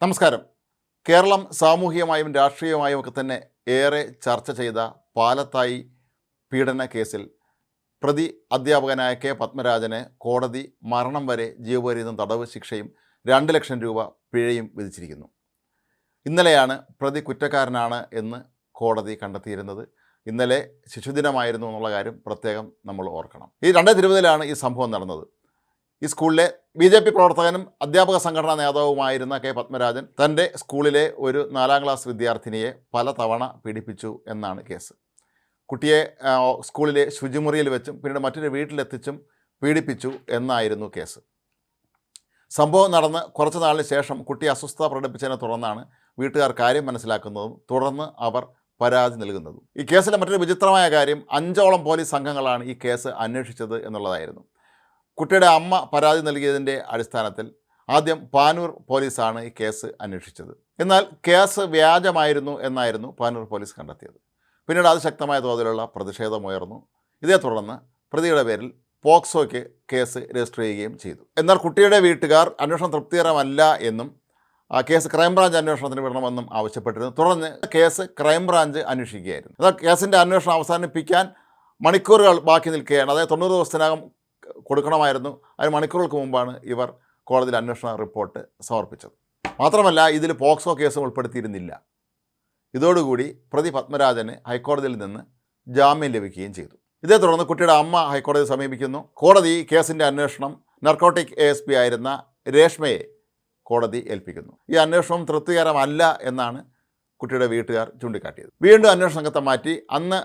നമസ്കാരം. കേരളം സാമൂഹികമായും രാഷ്ട്രീയമായും ഒക്കെ തന്നെ ഏറെ ചർച്ച ചെയ്ത പാലത്തായി പീഡന കേസിൽ പ്രതി അധ്യാപകനായ കെ പത്മരാജന് കോടതി മരണം വരെ ജീവപര്യന്തം തടവ് ശിക്ഷയും 2 ലക്ഷം രൂപ പിഴയും വിധിച്ചിരിക്കുന്നു. ഇന്നലെയാണ് പ്രതി കുറ്റക്കാരനാണ് എന്ന് കോടതി കണ്ടെത്തിയിരുന്നത്. ഇന്നലെ ശിശുദിനമായിരുന്നു എന്നുള്ള കാര്യം പ്രത്യേകം നമ്മൾ ഓർക്കണം. ഈ 2020-ലാണ് ഈ സംഭവം നടന്നത്. ഈ സ്കൂളിലെ BJP പ്രവർത്തകനും അധ്യാപക സംഘടനാ നേതാവുമായിരുന്ന കെ പത്മരാജൻ തൻ്റെ സ്കൂളിലെ ഒരു 4ാം ക്ലാസ് വിദ്യാർത്ഥിനിയെ പലതവണ പീഡിപ്പിച്ചു എന്നാണ് കേസ്. കുട്ടിയെ സ്കൂളിലെ ശുചിമുറിയിൽ വെച്ചും പിന്നീട് മറ്റൊരു വീട്ടിലെത്തിച്ചും പീഡിപ്പിച്ചു എന്നായിരുന്നു കേസ്. സംഭവം നടന്ന് കുറച്ച് നാളിന് ശേഷം കുട്ടി അസ്വസ്ഥത പ്രകടിപ്പിച്ചതിനെ തുടർന്നാണ് വീട്ടുകാർ കാര്യം മനസ്സിലാക്കുന്നതും തുടർന്ന് അവർ പരാതി നൽകുന്നതും. ഈ കേസിലെ മറ്റൊരു വിചിത്രമായ കാര്യം 5ഓളം പോലീസ് സംഘങ്ങളാണ് ഈ കേസ് അന്വേഷിച്ചത് എന്നുള്ളതായിരുന്നു. കുട്ടിയുടെ അമ്മ പരാതി നൽകിയതിൻ്റെ അടിസ്ഥാനത്തിൽ ആദ്യം പാനൂർ പോലീസാണ് ഈ കേസ് അന്വേഷിച്ചത്. എന്നാൽ കേസ് വ്യാജമായിരുന്നു എന്നായിരുന്നു പാനൂർ പോലീസ് കണ്ടെത്തിയത്. പിന്നീട് അതിശക്തമായ തോതിലുള്ള പ്രതിഷേധമുയർന്നു. ഇതേ തുടർന്ന് പ്രതിയുടെ പേരിൽ പോക്സോയ്ക്ക് കേസ് രജിസ്റ്റർ ചെയ്യുകയും ചെയ്തു. എന്നാൽ കുട്ടിയുടെ വീട്ടുകാർ അന്വേഷണം തൃപ്തികരമല്ല എന്നും കേസ് ക്രൈംബ്രാഞ്ച് അന്വേഷണത്തിന് വിടണമെന്നും ആവശ്യപ്പെട്ടിരുന്നു. തുടർന്ന് കേസ് ക്രൈംബ്രാഞ്ച് അന്വേഷിക്കുകയായിരുന്നു. എന്നാൽ കേസിൻ്റെ അന്വേഷണം അവസാനിപ്പിക്കാൻ മണിക്കൂറുകൾ ബാക്കി നിൽക്കുകയാണ്. അതായത് 90 ദിവസത്തിനകം കൊടുക്കണമായിരുന്നു. അതിന് മണിക്കൂറുകൾക്ക് മുമ്പാണ് ഇവർ കോടതിയിൽ അന്വേഷണ റിപ്പോർട്ട് സമർപ്പിച്ചത്. മാത്രമല്ല ഇതിൽ പോക്സോ കേസും ഉൾപ്പെടുത്തിയിരുന്നില്ല. ഇതോടുകൂടി പ്രതി പത്മരാജന് ഹൈക്കോടതിയിൽ നിന്ന് ജാമ്യം ലഭിക്കുകയും ചെയ്തു. ഇതേ തുടർന്ന് കുട്ടിയുടെ അമ്മ ഹൈക്കോടതിയെ സമീപിക്കുന്നു. കോടതി കേസിൻ്റെ അന്വേഷണം നാർക്കോട്ടിക് ASP ആയിരുന്ന രേഷ്മയെ കോടതി ഏൽപ്പിക്കുന്നു. ഈ അന്വേഷണം തൃപ്തികരമല്ല എന്നാണ് കുട്ടിയുടെ വീട്ടുകാർ ചൂണ്ടിക്കാട്ടിയത്. വീണ്ടും അന്വേഷണ സംഘത്തെ മാറ്റി അന്ന്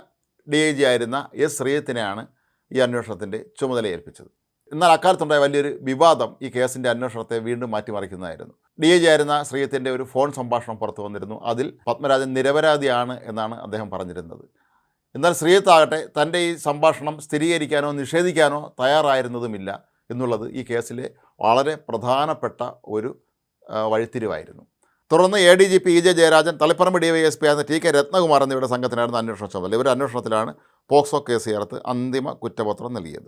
DIG ആയിരുന്ന S. ശ്രീജിത്തിനെയാണ് ഈ അന്വേഷണത്തിൻ്റെ ചുമതല ഏൽപ്പിച്ചത്. എന്നാൽ അക്കാലത്തുണ്ടായ വലിയൊരു വിവാദം ഈ കേസിൻ്റെ അന്വേഷണത്തെ വീണ്ടും മാറ്റിമറിക്കുന്നതായിരുന്നു. DIG ആയിരുന്ന ശ്രീജിത്തിൻ്റെ ഒരു ഫോൺ സംഭാഷണം പുറത്തു വന്നിരുന്നു. അതിൽ പത്മരാജൻ നിരപരാധിയാണ് എന്നാണ് അദ്ദേഹം പറഞ്ഞിരുന്നത്. എന്നാൽ ശ്രീജിത്താകട്ടെ തൻ്റെ ഈ സംഭാഷണം സ്ഥിരീകരിക്കാനോ നിഷേധിക്കാനോ തയ്യാറായിരുന്നതുമില്ല എന്നുള്ളത് ഈ കേസിലെ വളരെ പ്രധാനപ്പെട്ട ഒരു വഴിത്തിരിവായിരുന്നു. തുടർന്ന് ADGP EJ Jayarajan, Taliparamba DYSP ആയിരുന്ന TK രത്നകുമാർ എന്നിവരുടെ സംഘത്തിനായിരുന്നു അന്വേഷണ ചുമതല. ഇവരുടെ അന്വേഷണത്തിലാണ് പോക്സോ കേസ് ചേർത്ത് അന്തിമ കുറ്റപത്രം നൽകിയത്.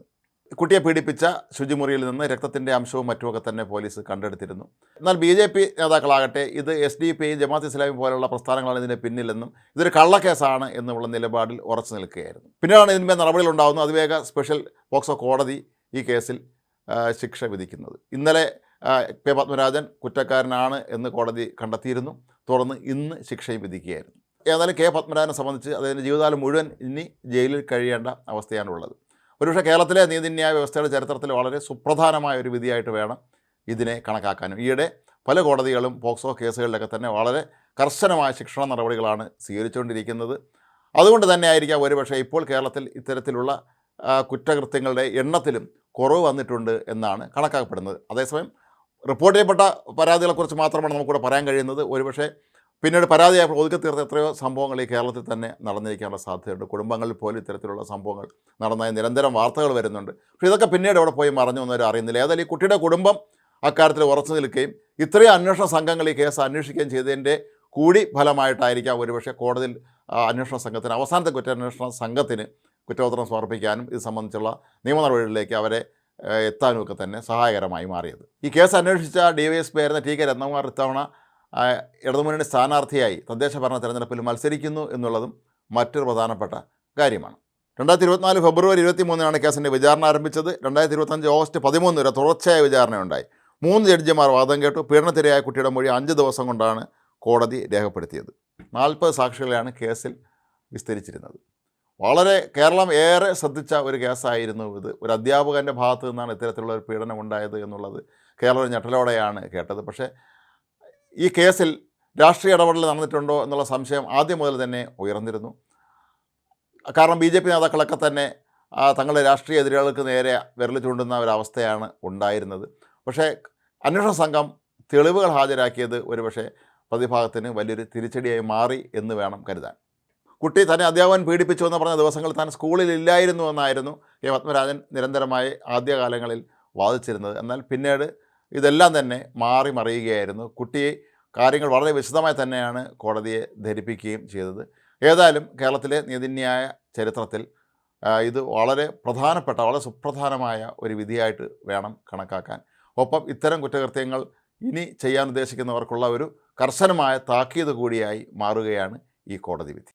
കുട്ടിയെ പീഡിപ്പിച്ച ശുചിമുറിയിൽ നിന്ന് രക്തത്തിൻ്റെ അംശവും മറ്റുമൊക്കെ തന്നെ പോലീസ് കണ്ടെടുത്തിരുന്നു. എന്നാൽ BJP നേതാക്കളാകട്ടെ ഇത് SDPI, ജമാഅത്ത് ഇസ്ലാമി പോലുള്ള പ്രസ്ഥാനങ്ങളാണ് ഇതിന് പിന്നിലെന്നും ഇതൊരു കള്ളക്കേസാണ് എന്നുള്ള നിലപാടിൽ ഉറച്ചു നിൽക്കുകയായിരുന്നു. പിന്നീടാണ് ഇതിന്മേൽ നടപടികളുണ്ടാകുന്നത്. അതിവേഗ സ്പെഷ്യൽ പോക്സോ കോടതി ഈ കേസിൽ ശിക്ഷ വിധിക്കുന്നത്. ഇന്നലെ കെ പത്മരാജൻ കുറ്റക്കാരനാണ് എന്ന് കോടതി കണ്ടെത്തിയിരുന്നു. തുടർന്ന് ഇന്ന് ശിക്ഷയും വിധിക്കുകയായിരുന്നു. ഏതായാലും കെ പത്മരാജനെ സംബന്ധിച്ച് അദ്ദേഹത്തിൻ്റെ ജീവിതകാലം മുഴുവൻ ഇനി ജയിലിൽ കഴിയേണ്ട അവസ്ഥയാണുള്ളത്. ഒരുപക്ഷെ കേരളത്തിലെ നീതിന്യായ വ്യവസ്ഥയുടെ ചരിത്രത്തിൽ വളരെ സുപ്രധാനമായ ഒരു വിധിയായിട്ട് വേണം ഇതിനെ കണക്കാക്കാനും. ഈയിടെ പല കോടതികളും പോക്സോ കേസുകളിലൊക്കെ തന്നെ വളരെ കർശനമായ ശിക്ഷണ നടപടികളാണ് സ്വീകരിച്ചുകൊണ്ടിരിക്കുന്നത്. അതുകൊണ്ട് തന്നെ ആയിരിക്കാം ഒരുപക്ഷെ ഇപ്പോൾ കേരളത്തിൽ ഇത്തരത്തിലുള്ള കുറ്റകൃത്യങ്ങളുടെ എണ്ണത്തിലും കുറവ് വന്നിട്ടുണ്ട് എന്നാണ് കണക്കാക്കപ്പെടുന്നത്. അതേസമയം റിപ്പോർട്ട് ചെയ്യപ്പെട്ട പരാതികളെക്കുറിച്ച് മാത്രമാണ് നമുക്കിവിടെ പറയാൻ കഴിയുന്നത്. ഒരുപക്ഷെ പിന്നീട് പരാതിയായി ഒതുക്കി തീർത്ത എത്രയോ സംഭവങ്ങൾ ഈ കേരളത്തിൽ തന്നെ നടന്നിരിക്കാനുള്ള സാധ്യതയുണ്ട്. കുടുംബങ്ങളിൽ പോലും ഇത്തരത്തിലുള്ള സംഭവങ്ങൾ നടന്നതായി നിരന്തരം വാർത്തകൾ വരുന്നുണ്ട്. പക്ഷേ ഇതൊക്കെ പിന്നീട് എവിടെ പോയി മറഞ്ഞു എന്നവർ അറിയുന്നില്ല. ഏതായാലും ഈ കുട്ടിയുടെ കുടുംബം അക്കാര്യത്തിൽ ഉറച്ചു നിൽക്കുകയും ഇത്രയും അന്വേഷണ സംഘങ്ങൾ ഈ കേസ് അന്വേഷിക്കുകയും ചെയ്തതിൻ്റെ കൂടി ഫലമായിട്ടായിരിക്കാം ഒരുപക്ഷെ കോടതിയിൽ അന്വേഷണ സംഘത്തിന് അവസാനത്തെ കുറ്റാന്വേഷണ സംഘത്തിന് കുറ്റപത്രം സമർപ്പിക്കാനും ഇത് സംബന്ധിച്ചുള്ള നിയമ നടപടികളിലേക്ക് അവരെ എത്താനുമൊക്കെ തന്നെ സഹായകരമായി മാറിയത്. ഈ കേസ് അന്വേഷിച്ച DYSP ആയിരുന്ന TK രത്നകുമാർ ഇത്തവണ ഇടതുമുന്നണി സ്ഥാനാർത്ഥിയായി തദ്ദേശ ഭരണ തെരഞ്ഞെടുപ്പിൽ മത്സരിക്കുന്നു എന്നുള്ളതും മറ്റൊരു പ്രധാനപ്പെട്ട കാര്യമാണ്. 2024 ഫെബ്രുവരി 23-നാണ് കേസിൻ്റെ വിചാരണ ആരംഭിച്ചത്. 2025 ഓഗസ്റ്റ് 13 വരെ തുടർച്ചയായ വിചാരണയുണ്ടായി. 3 ജഡ്ജിമാർ വാദം കേട്ടു. പീഡനത്തിരയായ കുട്ടിയുടെ മൊഴി 5 ദിവസം കൊണ്ടാണ് കോടതി രേഖപ്പെടുത്തിയത്. 40 സാക്ഷികളെയാണ് കേസിൽ വിസ്തരിച്ചിരുന്നത്. വളരെ കേരളം ഏറെ ശ്രദ്ധിച്ച ഒരു കേസായിരുന്നു ഇത്. ഒരു അധ്യാപകൻ്റെ ഭാഗത്തു നിന്നാണ് ഇത്തരത്തിലുള്ള ഒരു പീഡനം ഉണ്ടായത് എന്നുള്ളത് കേരളം ഞെട്ടലോടെയാണ് കേട്ടത്. പക്ഷേ ഈ കേസിൽ രാഷ്ട്രീയ ഇടപെടൽ നടന്നിട്ടുണ്ടോ എന്നുള്ള സംശയം ആദ്യം മുതൽ തന്നെ ഉയർന്നിരുന്നു. കാരണം BJP നേതാക്കളൊക്കെ തന്നെ തങ്ങളുടെ രാഷ്ട്രീയ എതിരാളികൾക്ക് നേരെ വിരൽ ചൂണ്ടുന്ന ഒരവസ്ഥയാണ് ഉണ്ടായിരുന്നത്. പക്ഷേ അന്വേഷണ സംഘം തെളിവുകൾ ഹാജരാക്കിയത് ഒരുപക്ഷെ പ്രതിഭാഗത്തിന് വലിയൊരു തിരിച്ചടിയായി മാറി എന്ന് വേണം കരുതാൻ. കുട്ടി തന്നെ അധ്യാപകൻ പീഡിപ്പിച്ചു എന്ന് പറഞ്ഞ ദിവസങ്ങളിൽ താൻ സ്കൂളിലില്ലായിരുന്നു എന്നായിരുന്നു കെ പത്മരാജൻ നിരന്തരമായി ആദ്യകാലങ്ങളിൽ വാദിച്ചിരുന്നത്. എന്നാൽ പിന്നീട് ഇതെല്ലാം തന്നെ മാറി മറിയുകയായിരുന്നു. കുട്ടിയെ കാര്യങ്ങൾ വളരെ വിശദമായി തന്നെയാണ് കോടതിയെ ധരിപ്പിക്കുകയും ചെയ്തത്. ഏതായാലും കേരളത്തിലെ നീതിന്യായ ചരിത്രത്തിൽ ഇത് വളരെ പ്രധാനപ്പെട്ട വളരെ സുപ്രധാനമായ ഒരു വിധിയായിട്ട് വേണം കണക്കാക്കാൻ. ഒപ്പം ഇത്തരം കുറ്റകൃത്യങ്ങൾ ഇനി ചെയ്യാൻ ഉദ്ദേശിക്കുന്നവർക്കുള്ള ഒരു കർശനമായ താക്കീത് കൂടിയായി മാറുകയാണ് ഈ കോടതി വിധി.